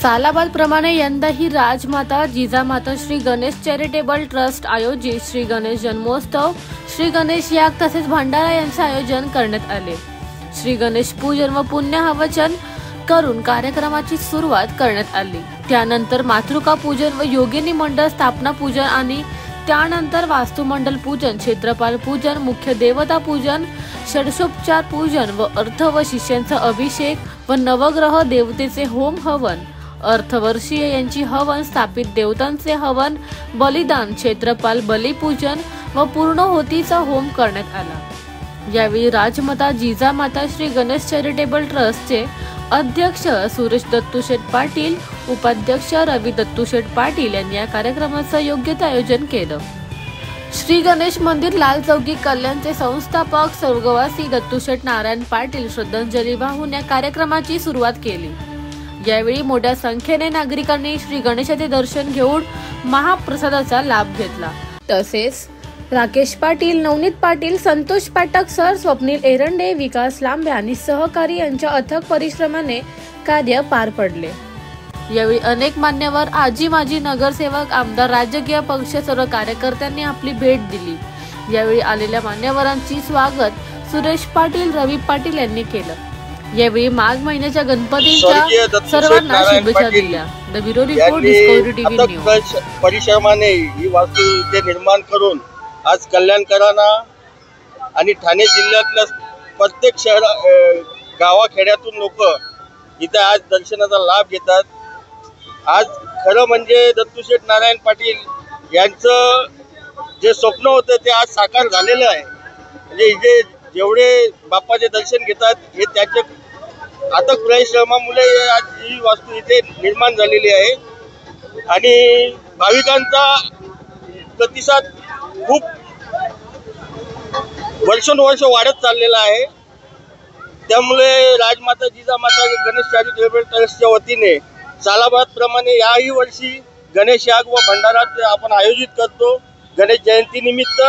सालाबाद प्रमाणे यंदाही राजमाता Jijamata Shri Ganesh charitable trust आयोजित श्री गणेश जन्मोत्सव, श्री गणेश याग तसेच भंडारा यांचे आयोजन करण्यात आले। श्री गणेश पूजन व पुण्यहावचन करून कार्यक्रमाची सुरुवात करण्यात आली। त्यानंतर मातृका पूजन व योगिनी मंडळ स्थापना पूजन आणि त्यानंतर वास्तुमंडल पूजन, क्षेत्रपाल पूजन, मुख्य देवता पूजन, षडशोपचार पूजन व अर्थ व शिष्यांचा अभिषेक व नवग्रह देवतेचे होम हवन, अर्थवर्षीय यांची हवन, स्थापित देवतांचे हवन, बलिदान, क्षेत्रपाल बलिपूजन व पूर्णहोतीचा होम करण्यात आला। यावेळी राजमाता जिजामाता श्री गणेश चॅरिटेबल ट्रस्टचे अध्यक्ष सुरेश दत्तूशेठ पाटील, उपाध्यक्ष रवी दत्तूशेठ पाटील यांनी या कार्यक्रमाचं योग्य ते आयोजन केलं। श्री गणेश मंदिर लाल चौकी कल्याणचे संस्थापक स्वर्गवासी दत्तूशेठ नारायण पाटील श्रद्धांजली वाहून या कार्यक्रमाची सुरुवात केली। यावेळी मोठ्या संख्येने नागरिकांनी श्री गणेशाचे दर्शन घेऊन महाप्रसादाचा लाभ घेतला। तसेच राकेश पाटील, नवनीत पाटील, संतोष पाठक सर, स्वप्नील एरंडे, विकास लांबे आणि सहकारी यांच्या अथक परिश्रमाने कार्य पार पडले। यावेळी अनेक मान्यवर, आजी माजी नगरसेवक, आमदार, राजकीय पक्ष सर्व कार्यकर्त्यांनी आपली भेट दिली। यावेळी आलेल्या मान्यवरांची स्वागत सुरेश पाटील, रवी पाटील यांनी केलं। यावेळी माघ महिन्याच्या गणपतीच्या सर्वांना शुभेच्छा दिल्या। The bureau report, Discovery TV news. परिश्रमाने ही वास्तू इथे निर्माण करून आज कल्याणकरांना आणि ठाणे जिल्ह्यातल्या प्रत्येक गावाखेड्यातून लोक इथे आज दर्शनाचा लाभ घेतात। आज खरं म्हणजे दत्तूशेठ नारायण पाटील यांचं जे स्वप्न होतं ते आज साकार झालेलं आहे। म्हणजे इथे जेवढे बाप्पाचे दर्शन घेतात हे त्याचे अथक परिश्रमामुळे आज ही वास्तू इथे निर्माण झालेली आहे आणि भाविकांचा प्रतिसाद खूप वर्षानुवर्ष वाढत चाललेला आहे। त्यामुळे राजमाता जिजामाता गणेश चॅरिटेबल ट्रस्टच्या वतीने सालाबाद प्रमाणे याही वर्षी गणेश याग व भंडारा आपण आयोजित करतो। गणेश जयंती निमित्त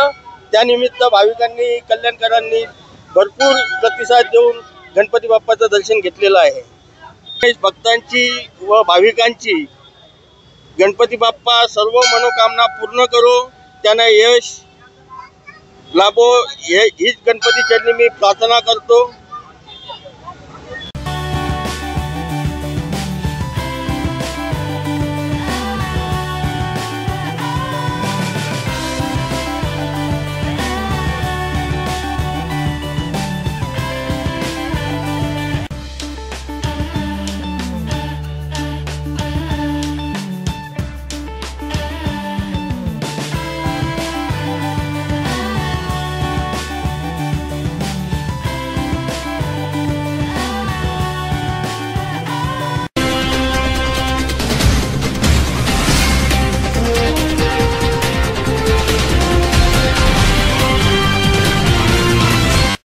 त्यानिमित्त भाविकांनी, कल्याणकरांनी भरपूर प्रतिसाद देऊन गणपती बाप्पाचं दर्शन घेतलेलं आहे। भक्तांची व भाविकांची गणपती बाप्पा सर्व मनोकामना पूर्ण करो, त्यांना यश लाभो हीच गणपती चरणी मी प्रार्थना करतो।